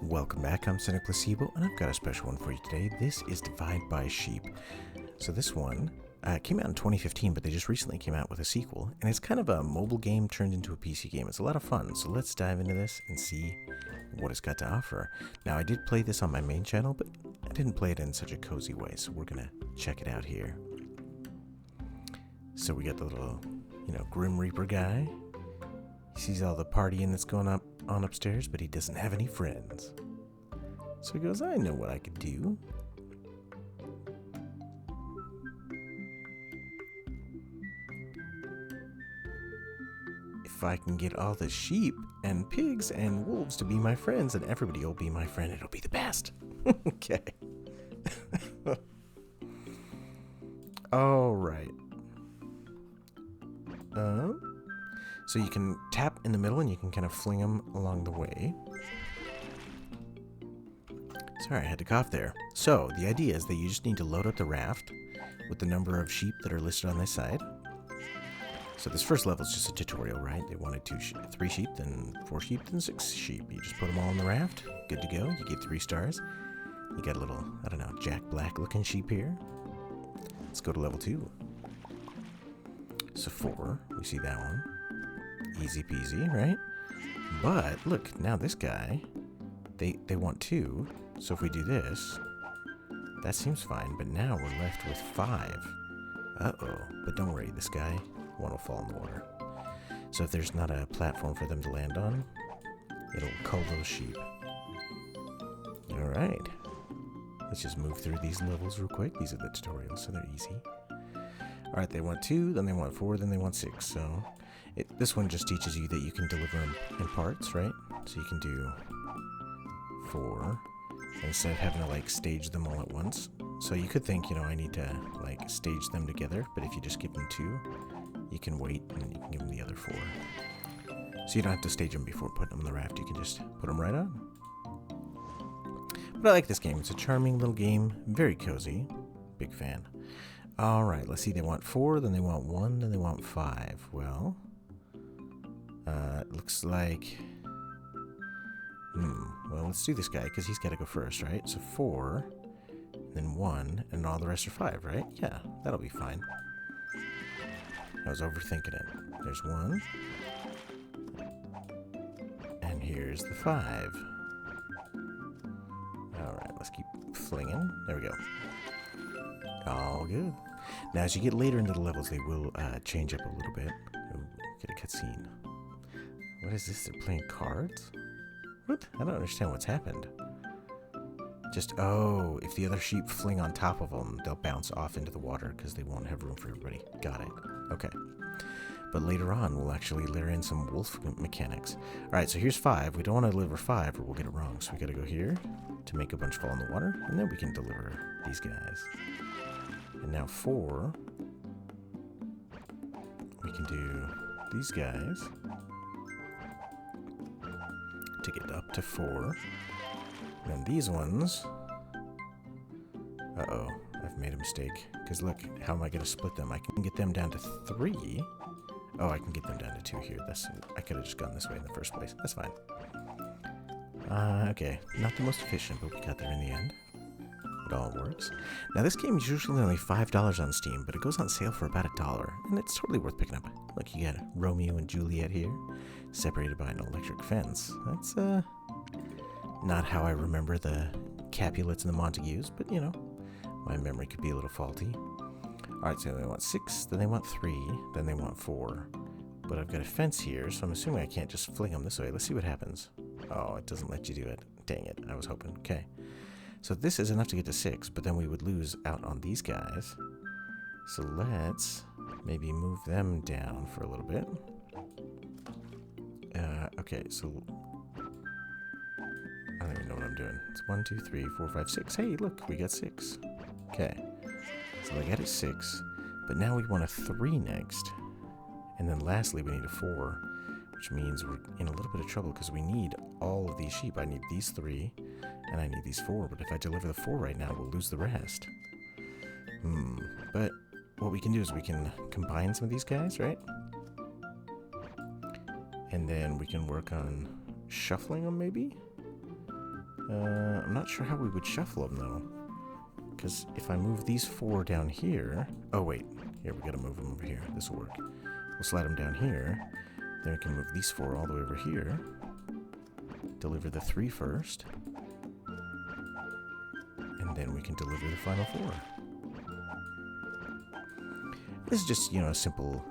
Welcome back, I'm Cynic Placebo, and I've got a special one for you today. This is Divide by Sheep. So this one came out in 2015, but they just recently came out with a sequel, and it's kind of a mobile game turned into a PC game. It's a lot of fun, so let's dive into this and see what it's got to offer. Now, I did play this on my main channel, but I didn't play it in such a cozy way, so we're going to check it out here. So we got the little, Grim Reaper guy. He sees all the partying that's going on upstairs, but he doesn't have any friends. So he goes, I know what I could do. If I can get all the sheep and pigs and wolves to be my friends, and everybody will be my friend, it'll be the best. Okay. All right. So you can tap in the middle and you can kind of fling them along the way. Sorry, I had to cough there. So the idea is that you just need to load up the raft with the number of sheep that are listed on this side. So this first level is just a tutorial, right? They wanted 3 sheep, then 4 sheep, then 6 sheep. You just put them all on the raft. Good to go. You get 3 stars. You got a little, Jack Black looking sheep here. Let's go to level 2. So 4, we see that one. Easy peasy, right? But look, now this guy, they want 2. So if we do this, that seems fine. But now we're left with 5. Uh-oh. But don't worry, this guy, one will fall in the water. So if there's not a platform for them to land on, it'll cull those sheep. Alright. Let's just move through these levels real quick. These are the tutorials, so they're easy. Alright, they want 2, then they want 4, then they want 6. So this one just teaches you that you can deliver them in parts, right? So you can do 4 instead of having to stage them all at once. So you could think, I need to stage them together, but if you just give them 2, you can wait and you can give them the other 4. So you don't have to stage them before putting them on the raft. You can just put them right on. But I like this game. It's a charming little game, very cozy. Big fan. All right, let's see. They want 4, then they want 1, then they want 5. Well, it looks like... well, let's do this guy, because he's got to go first, right? So 4, then 1, and all the rest are 5, right? Yeah, that'll be fine. I was overthinking it. There's 1. And here's the 5. Alright, let's keep flinging. There we go. All good. Now, as you get later into the levels, they will change up a little bit. Ooh, get a cutscene. What is this? They're playing cards? What? I don't understand what's happened. If the other sheep fling on top of them, they'll bounce off into the water because they won't have room for everybody. Got it. Okay. But later on, we'll actually layer in some wolf mechanics. Alright, so here's 5. We don't want to deliver 5 or we'll get it wrong. So we gotta go here to make a bunch fall in the water, and then we can deliver these guys. And now 4, we can do these guys to get up to 4. And then these ones, uh-oh, I've made a mistake. Because look, how am I going to split them? I can get them down to 3. Oh, I can get them down to 2 here. I could have just gone this way in the first place. That's fine. Okay, not the most efficient, but we got there in the end. It all works. Now, this game is usually only $5 on Steam, but it goes on sale for about $1, and it's totally worth picking up. Look, you got Romeo and Juliet here, separated by an electric fence. That's, not how I remember the Capulets and the Montagues, but, my memory could be a little faulty. Alright, so they want 6, then they want 3, then they want 4. But I've got a fence here, so I'm assuming I can't just fling them this way. Let's see what happens. Oh, it doesn't let you do it. Dang it, I was hoping. Okay. So this is enough to get to 6, but then we would lose out on these guys. So let's maybe move them down for a little bit. Okay, so... I don't even know what I'm doing. It's 1, 2, 3, 4, 5, 6. Hey, look, we got 6. Okay. So I got a 6, but now we want a 3 next. And then lastly, we need a 4, which means we're in a little bit of trouble because we need all of these sheep. I need these 3, and I need these 4, but if I deliver the 4 right now, we'll lose the rest. But what we can do is we can combine some of these guys, right? And then we can work on shuffling them, maybe? I'm not sure how we would shuffle them, though. Because if I move these 4 down here... Oh, wait. Here, we gotta move them over here. This will work. We'll slide them down here. Then we can move these 4 all the way over here. Deliver the 3 first. And then we can deliver the final 4. This is just, you know, a simple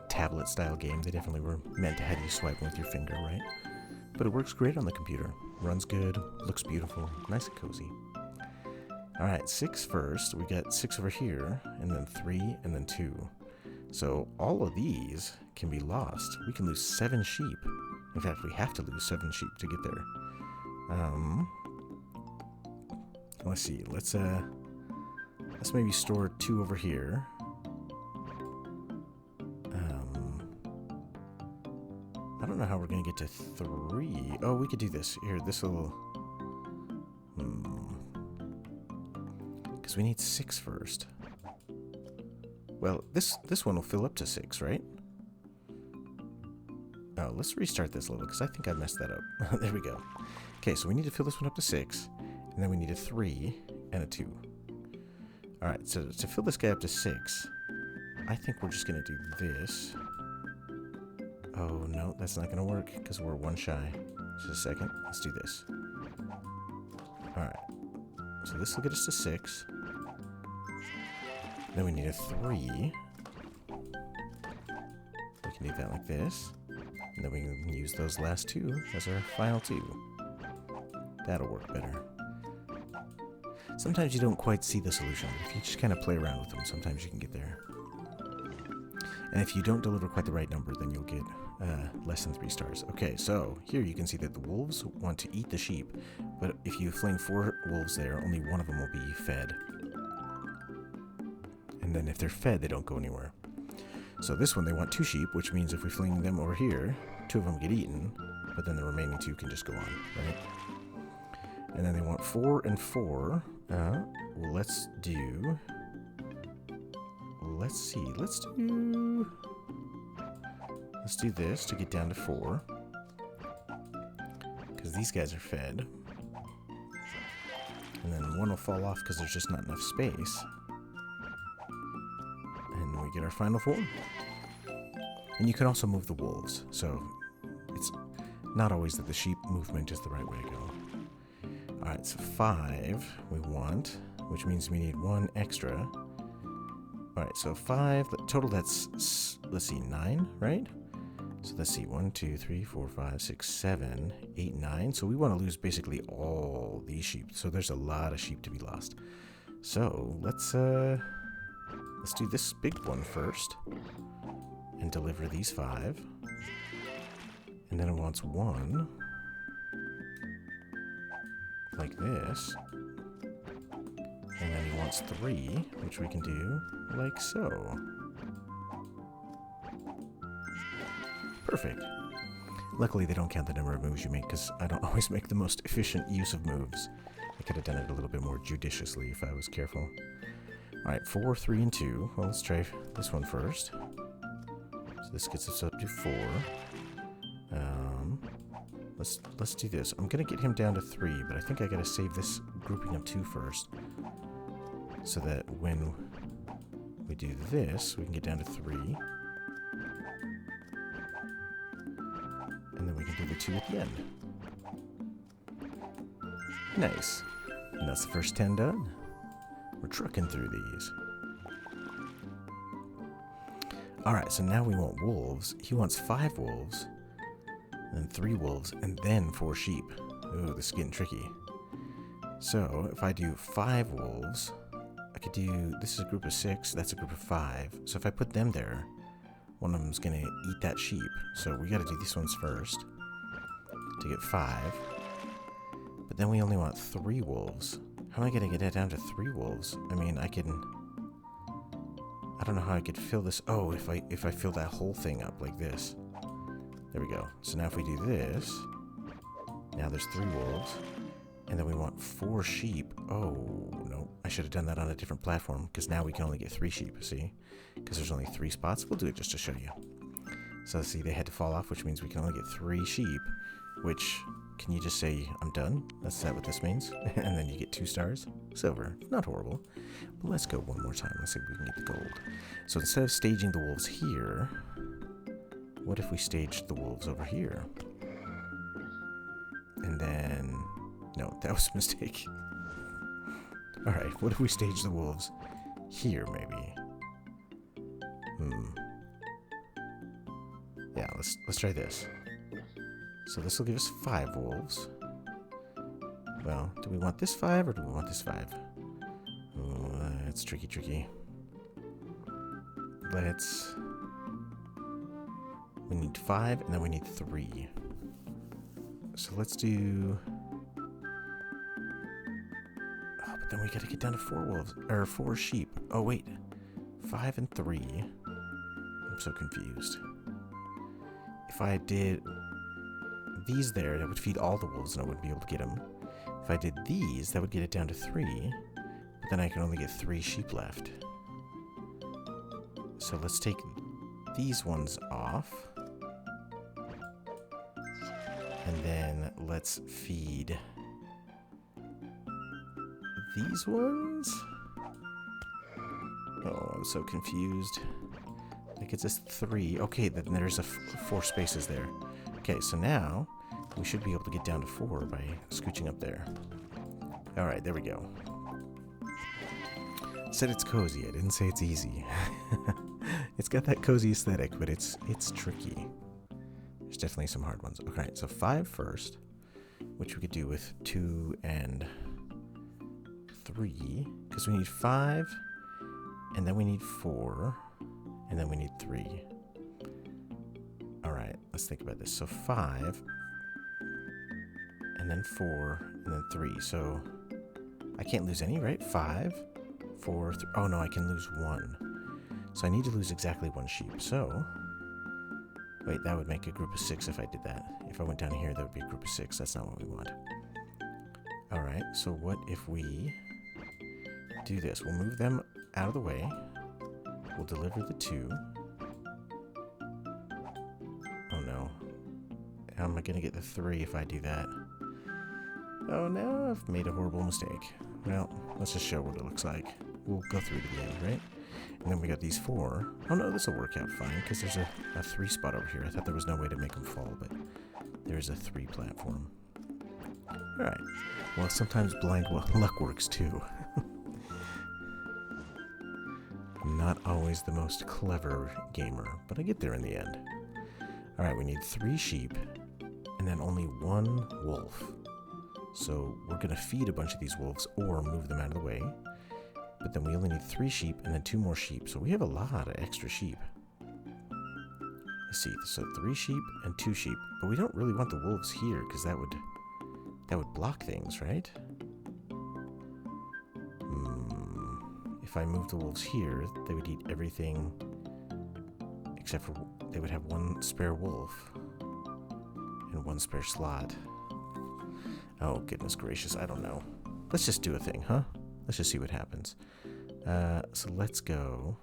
tablet-style game. They definitely were meant to have you swipe with your finger, right? But it works great on the computer. Runs good, looks beautiful, nice and cozy. Alright, 6 first. We got 6 over here, and then 3, and then 2. So all of these can be lost. We can lose 7 sheep. In fact, we have to lose 7 sheep to get there. Let's see. Let's maybe store 2 over here. I don't know how we're gonna get to 3. Oh, we could do this. Here, this will... Because we need 6 first. Well, this one will fill up to 6, right? Oh, let's restart this level, because I think I messed that up. There we go. Okay, so we need to fill this one up to 6, and then we need a 3 and a 2. Alright, so to fill this guy up to 6, I think we're just going to do this. Oh, no, that's not going to work, because we're 1 shy. Just a second. Let's do this. Alright. So this will get us to 6. Then we need a 3. We can do that like this. And then we can use those last 2 as our final 2. That'll work better. Sometimes you don't quite see the solution. If you just kind of play around with them, sometimes you can get there. And if you don't deliver quite the right number, then you'll get less than 3 stars. Okay, so here you can see that the wolves want to eat the sheep, but if you fling 4 wolves there, only one of them will be fed. And then if they're fed, they don't go anywhere. So this one, they want 2 sheep, which means if we fling them over here, 2 of them get eaten, but then the remaining 2 can just go on, right? And then they want 4 and 4. Let's do... Let's see, let's do this to get down to 4. Because these guys are fed. And then one will fall off because there's just not enough space. And we get our final 4. And you can also move the wolves, so it's not always that the sheep movement is the right way to go. Alright, so 5 we want, which means we need 1 extra. Alright, so 5, total that's, let's see, 9, right? So let's see, 1, 2, 3, 4, 5, 6, 7, 8, 9. So we want to lose basically all these sheep. So there's a lot of sheep to be lost. So let's do this big one first. And deliver these 5. And then it wants 1. Like this. And then he wants 3, which we can do like so. Perfect. Luckily, they don't count the number of moves you make, because I don't always make the most efficient use of moves. I could have done it a little bit more judiciously if I was careful. Alright, 4, 3, and 2. Well, let's try this one first. So this gets us up to 4. Let's do this. I'm gonna get him down to 3, but I think I gotta save this grouping of 2 first, so that when we do this, we can get down to 3, and then we can do the 2 at the end. Nice. And that's the first 10 done. We're trucking through these. Alright, so now we want wolves. He wants 5 wolves, then 3 wolves, and then 4 sheep. Ooh, this is getting tricky. So, if I do 5 wolves, I could do... This is a group of 6, that's a group of 5. So if I put them there, one of them's gonna eat that sheep. So we gotta do these ones first to get 5. But then we only want 3 wolves. How am I gonna get that down to 3 wolves? I mean, I can... I don't know how I could fill this... Oh, if I fill that whole thing up like this. There we go. So now if we do this, now there's 3 wolves, and then we want 4 sheep. Oh, no. I should have done that on a different platform, because now we can only get 3 sheep, see? Because there's only 3 spots. We'll do it just to show you. So see, they had to fall off, which means we can only get 3 sheep, which can you just say, I'm done? That's that what this means? And then you get 2 stars? Silver. Not horrible. But let's go one more time. Let's see if we can get the gold. So instead of staging the wolves here, what if we staged the wolves over here? And then... No, that was a mistake. Alright, what if we stage the wolves here, maybe? Yeah, let's try this. So this will give us 5 wolves. Well, do we want this 5 or do we want this 5? Oh, it's tricky. We need 5 and then we need 3. So let's do... Oh, but then we gotta get down to 4 wolves, or 4 sheep. Oh wait, 5 and 3. I'm so confused. If I did these there, that would feed all the wolves and I wouldn't be able to get them. If I did these, that would get it down to 3, but then I can only get 3 sheep left. So let's take these ones off. And then let's feed these ones? Oh, I'm so confused. That gets us 3. Okay, then there's 4 spaces there. Okay, so now we should be able to get down to 4 by scooching up there. Alright, there we go. Said it's cozy. I didn't say it's easy. It's got that cozy aesthetic, but it's tricky. There's definitely some hard ones. Okay, so 5 first, which we could do with 2 and 3, because we need 5, and then we need 4, and then we need 3. Alright, let's think about this. So 5, and then 4, and then 3. So I can't lose any, right? 5, 4, 3. Oh no, I can lose 1. So I need to lose exactly 1 sheep. So, wait, that would make a group of 6 if I did that. If I went down here, that would be a group of 6. That's not what we want. Alright, so what if we do this? We'll move them out of the way. We'll deliver the 2. Oh no. How am I going to get the 3 if I do that? Oh no, I've made a horrible mistake. Well, let's just show what it looks like. We'll go through to the end, right? And then we got these 4. Oh no, this will work out fine, because there's a 3 spot over here. I thought there was no way to make them fall, but there's a 3 platform. Alright. Well, sometimes blind luck works too. I'm not always the most clever gamer, but I get there in the end. Alright, we need 3 sheep, and then only 1 wolf. So we're going to feed a bunch of these wolves or move them out of the way. But then we only need 3 sheep and then 2 more sheep. So we have a lot of extra sheep. Let's see. So 3 sheep and 2 sheep. But we don't really want the wolves here because that would block things, right? If I move the wolves here, they would eat everything except for they would have 1 spare wolf and 1 spare slot. Oh, goodness gracious, I don't know. Let's just do a thing, huh? Let's just see what happens. So let's go.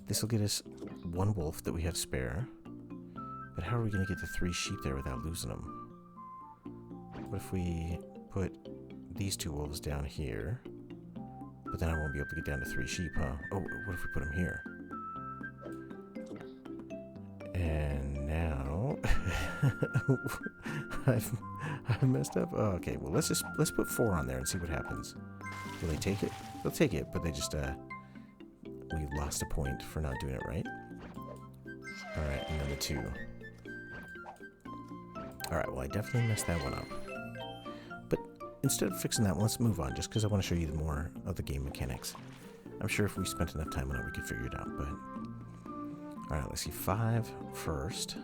This will get us 1 wolf that we have spare. But how are we going to get the 3 sheep there without losing them? What if we put these 2 wolves down here? But then I won't be able to get down to 3 sheep, huh? Oh, what if we put them here? And now... I've messed up. Oh, okay, well, let's put 4 on there and see what happens. Will they take it? They'll take it, but they just, we lost a point for not doing it right. Alright, and then the 2. Alright, well, I definitely messed that one up. But instead of fixing that one, let's move on, just because I want to show you more of the game mechanics. I'm sure if we spent enough time on it, we could figure it out, but... Alright, let's see, 5 first.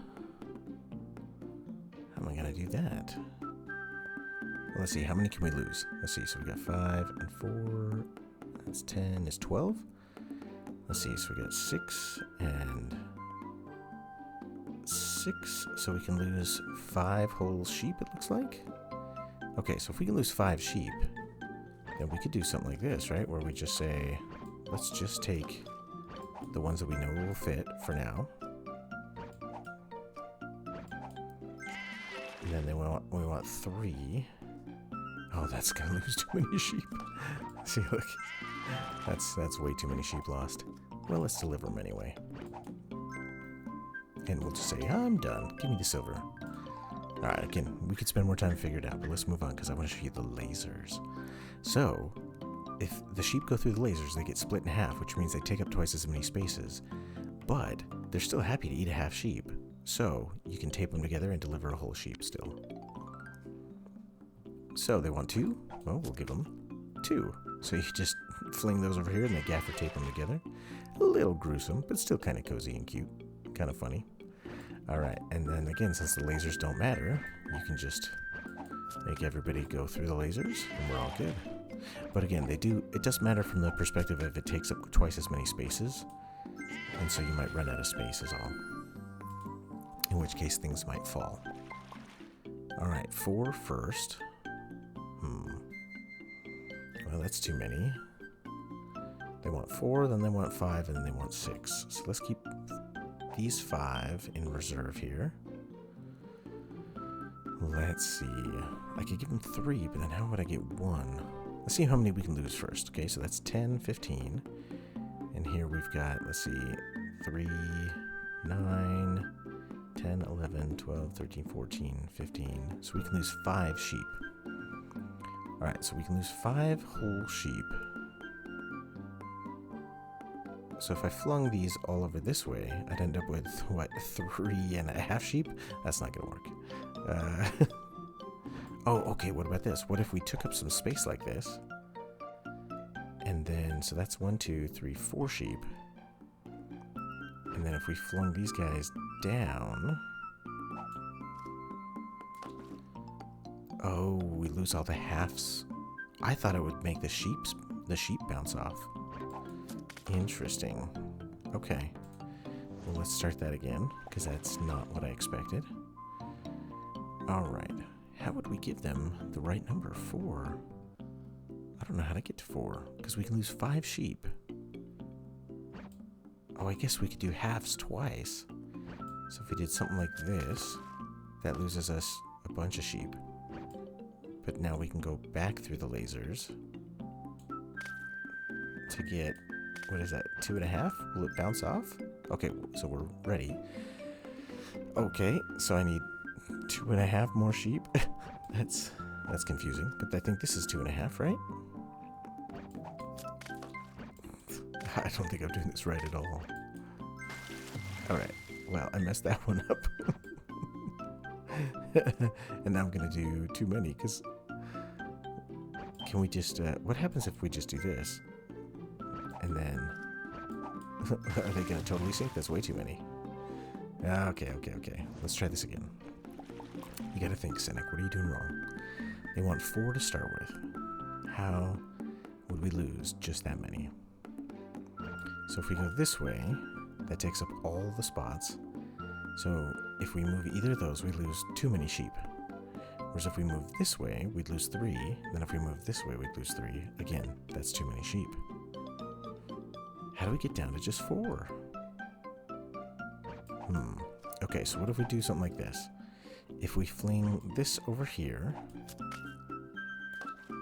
How am I going to do that? Well, let's see, how many can we lose? Let's see, so we got 5 and 4. That's 10, is 12. Let's see, so we got 6 and 6. So we can lose 5 whole sheep, it looks like. Okay, so if we can lose 5 sheep, then we could do something like this, right? Where we just say, let's just take the ones that we know will fit for now. And then want 3. Oh, that's gonna lose too many sheep. See, look. That's way too many sheep lost. Well, let's deliver them anyway. And we'll just say, I'm done. Give me the silver. Alright, again, we could spend more time to figure it out, but let's move on because I want to show you the lasers. So, if the sheep go through the lasers, they get split in half, which means they take up twice as many spaces. But they're still happy to eat a half sheep. So, you can tape them together and deliver a whole sheep still. So, they want 2? Well, we'll give them 2. So you just fling those over here and they gaffer tape them together. A little gruesome, but still kind of cozy and cute. Kind of funny. Alright, and then again, since the lasers don't matter, you can just make everybody go through the lasers, and we're all good. But again, it does matter from the perspective of it takes up twice as many spaces, and so you might run out of space is all. In which case, things might fall. Alright, 4 first. Well, that's too many. They want 4, then they want 5, and then they want 6. So let's keep these 5 in reserve here. Let's see. I could give them 3, but then how would I get 1? Let's see how many we can lose first. Okay, so that's 10, 15. And here we've got, let's see, 3, 9, 10, 11, 12, 13, 14, 15. So we can lose 5 sheep. Alright, so we can lose 5 whole sheep. So if I flung these all over this way, I'd end up with, what, 3.5 sheep? That's not gonna work. Oh, okay, what about this? What if we took up some space like this? And then, so that's 1, 2, 3, 4 sheep. And then if we flung these guys down... Oh, we lose all the halves. I thought it would make the sheep bounce off. Interesting. Okay. Well, let's start that again, because that's not what I expected. Alright. How would we give them the right number? 4? I don't know how to get to 4, because we can lose 5 sheep. Oh, I guess we could do halves twice. So if we did something like this, that loses us a bunch of sheep. But now we can go back through the lasers to get, what is that, 2.5? Will it bounce off? Okay, so we're ready. Okay, so I need 2.5 more sheep. That's confusing, but I think this is 2.5, right? I don't think I'm doing this right at all. Alright, well, I messed that one up. And now I'm going to do too many, because... Can we just... what happens if we just do this? And then... Are they going to totally sync? That's way too many. Okay. Let's try this again. You got to think, Cynic. What are you doing wrong? They want 4 to start with. How would we lose just that many? So if we go this way, that takes up all the spots. So if we move either of those, we lose too many sheep. Whereas if we move this way, we'd lose 3. Then if we move this way, we'd lose 3. Again, that's too many sheep. How do we get down to just 4? Okay, so what if we do something like this? If we fling this over here...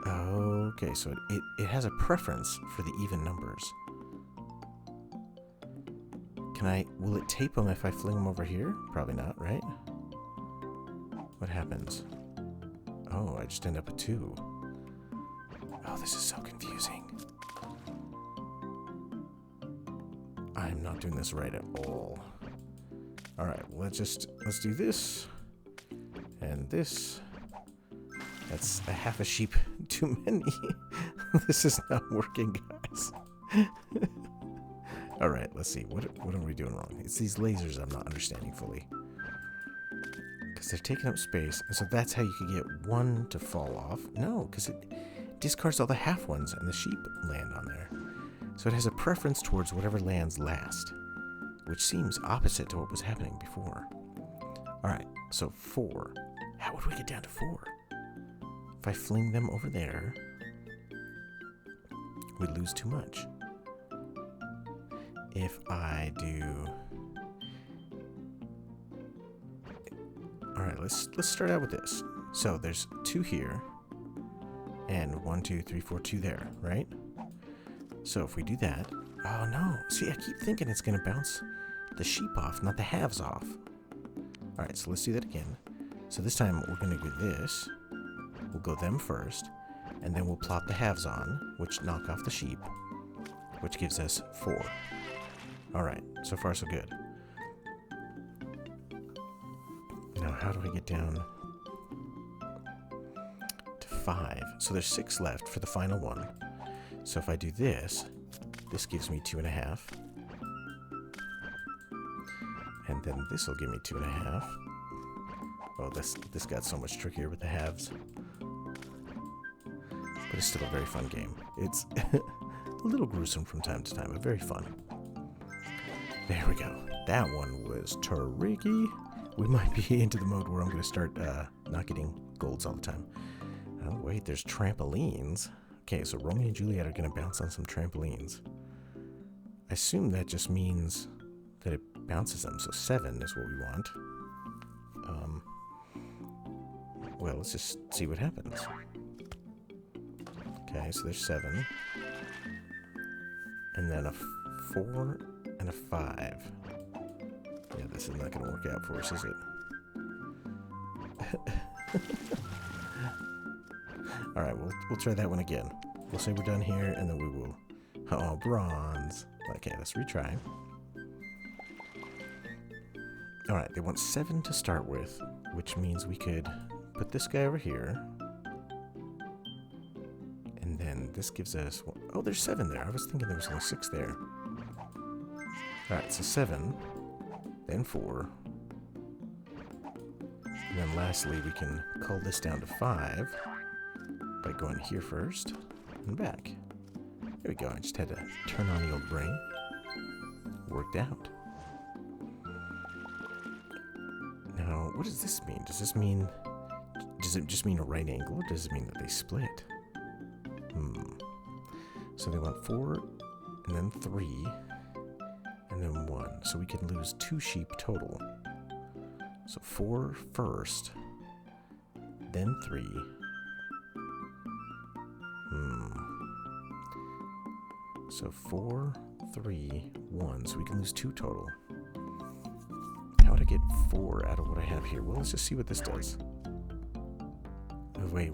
Okay, so it has a preference for the even numbers. Will it tape them if I fling them over here? Probably not, right? What happens? Oh, I just end up with 2. Oh, this is so confusing. I'm not doing this right at all. Alright, let's do this. And this. That's a half a sheep too many. This is not working, guys. Alright, let's see. What are we doing wrong? It's these lasers I'm not understanding fully. Because they're taking up space, and so that's how you could get 1 to fall off. No, because it discards all the half ones, and the sheep land on there. So it has a preference towards whatever lands last, which seems opposite to what was happening before. Alright, so 4. How would we get down to 4? If I fling them over there, we'd lose too much. If I do... Alright, let's start out with this. So there's 2 here, and 1, 2, 3, 4, 2 there, right? So if we do that, oh no, see, I keep thinking it's gonna bounce the sheep off, not the halves off. All right, so let's do that again. So this time we're gonna do this. We'll go them first, and then we'll plop the halves on, which knock off the sheep, which gives us 4. All right, so far so good. Now how do I get down to 5? So there's 6 left for the final one. So if I do this, this gives me 2.5. And then this will give me 2.5. Oh, this got so much trickier with the halves. But it's still a very fun game. It's a little gruesome from time to time, but very fun. There we go. That one was tricky. We might be into the mode where I'm going to start not getting golds all the time. Oh, wait, there's trampolines. Okay, so Romeo and Juliet are going to bounce on some trampolines. I assume that just means that it bounces them, so 7 is what we want. Well, let's just see what happens. Okay, so there's 7. And then a 4 and a 5. Yeah, this is not going to work out for us, is it? Alright, we'll try that one again. We'll say we're done here, and then we will... Oh, bronze. Okay, let's retry. Alright, they want 7 to start with, which means we could put this guy over here. And then this gives us... Oh, there's 7 there. I was thinking there was only 6 there. Alright, so 7, then 4. And then lastly, we can cull this down to 5 by going here first and back. There we go. I just had to turn on the old brain. Worked out. Now, what does this mean? Does this mean... Does it just mean a right angle, or does it mean that they split? So they want 4, and then 3, and then 1. So we can lose 2 sheep total. So 4 first, then 3. So 4, 3, 1. So we can lose 2 total. How would I get 4 out of what I have here? Well, let's just see what this does. Wait.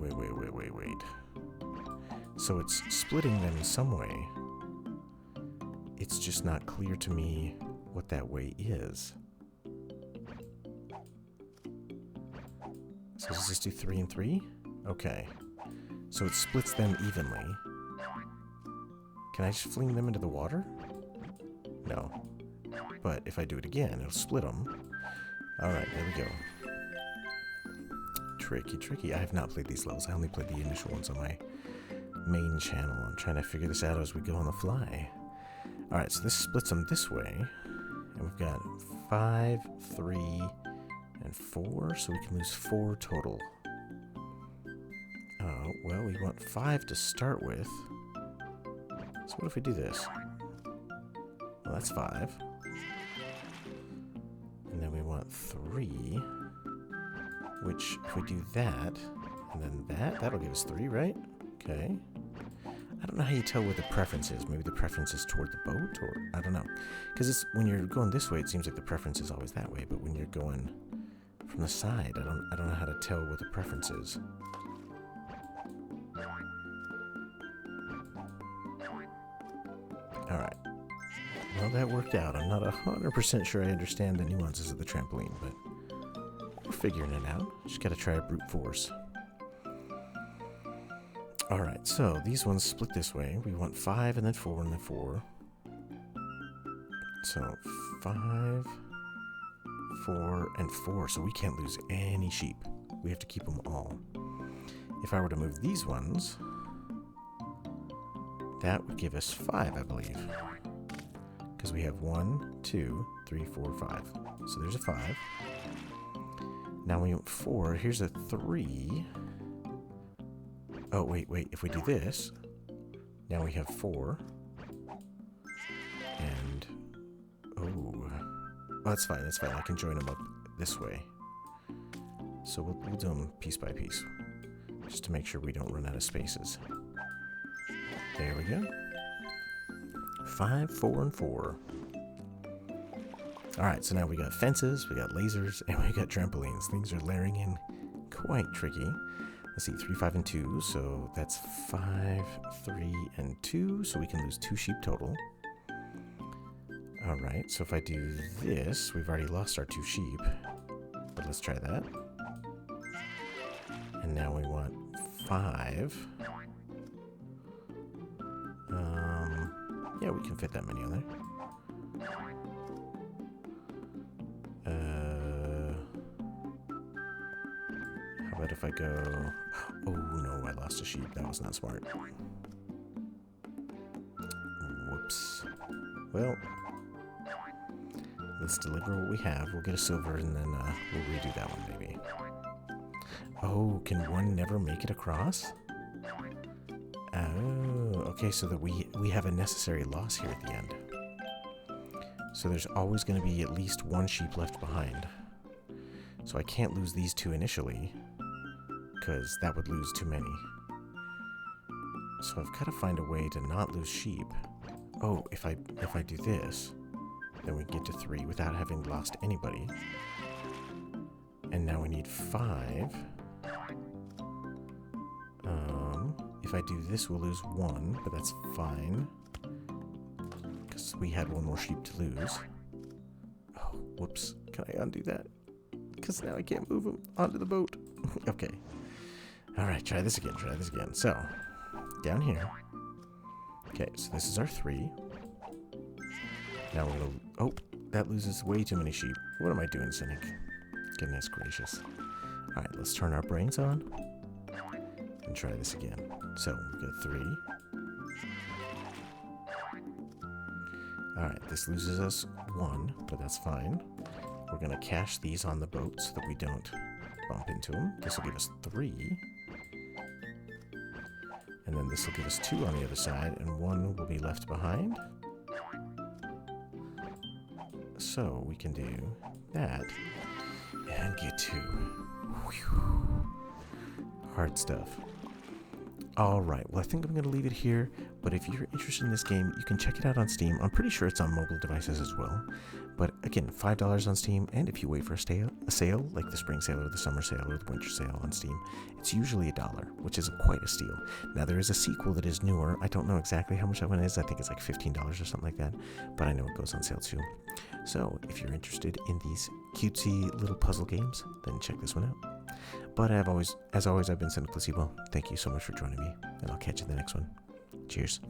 So it's splitting them in some way. It's just not clear to me what that way is. So does this do 3 and 3? Okay. So it splits them evenly. Can I just fling them into the water? No. But if I do it again, it'll split them. Alright, there we go. Tricky. I have not played these levels. I only played the initial ones on my main channel. I'm trying to figure this out as we go on the fly. Alright, so this splits them this way. And we've got 5, 3, and 4. So we can lose 4 total. Oh, well, we want 5 to start with. So what if we do this? Well, that's 5. And then we want 3. Which, if we do that, and then that'll give us 3, right? Okay. I don't know how you tell where the preference is. Maybe the preference is toward the boat, or I don't know. Because when you're going this way, it seems like the preference is always that way. But when you're going from the side, I don't know how to tell where the preference is. All right. Well, that worked out. I'm not 100% sure I understand the nuances of the trampoline, but we're figuring it out. Just gotta try a brute force. Alright, so these ones split this way. We want 5 and then 4 and then 4. So 5, 4, and 4. So we can't lose any sheep. We have to keep them all. If I were to move these ones, that would give us 5, I believe. Because we have 1, 2, 3, 4, 5. So there's a 5. Now we want 4. Here's a 3. Oh, wait. If we do this, now we have 4. And, oh, that's fine. I can join them up this way. so we'll do them piece by piece, just to make sure we don't run out of spaces. There we go. 5, 4, and 4. Alright, so now we got fences, we got lasers, and we got trampolines. Things are layering in quite tricky. Let's see, 3, 5, and 2, so that's 5, 3, and 2, so we can lose 2 sheep total. Alright, so if I do this, we've already lost our 2 sheep, but let's try that. And now we want 5. Yeah, we can fit that many on there. How about if I go... Oh no, I lost a sheep. That was not smart. Whoops. Well, let's deliver what we have. We'll get a silver and then we'll redo that one maybe. Oh, can one never make it across? Oh, okay, so that we have a necessary loss here at the end. So there's always going to be at least 1 sheep left behind. So I can't lose these 2 initially, because that would lose too many. So I've got to find a way to not lose sheep. Oh, if I do this, then we get to 3 without having lost anybody. And now we need 5. If I do this, we'll lose 1, but that's fine, because we had 1 more sheep to lose. Oh, whoops. Can I undo that? Because now I can't move him onto the boat. Okay. Alright, try this again, So, down here. Okay, so this is our 3. Now we're going to... Oh, that loses way too many sheep. What am I doing, Cynic? Goodness gracious. Alright, let's turn our brains on. And try this again. So, we've got 3. Alright, this loses us 1, but that's fine. We're going to cache these on the boat so that we don't bump into them. This will give us 3. And then this will give us 2 on the other side, and 1 will be left behind. So, we can do that. And get 2. Whew. Hard stuff. Alright, well I think I'm going to leave it here, but if you're interested in this game, you can check it out on Steam. I'm pretty sure it's on mobile devices as well. But again, $5 on Steam, and if you wait for a sale, like the spring sale or the summer sale or the winter sale on Steam, it's usually $1, which is quite a steal. Now there is a sequel that is newer. I don't know exactly how much that one is. I think it's like $15 or something like that, but I know it goes on sale too. So if you're interested in these cutesy little puzzle games, then check this one out. But as always, I've been Cynic Placebo. Thank you so much for joining me, and I'll catch you in the next one. Cheers.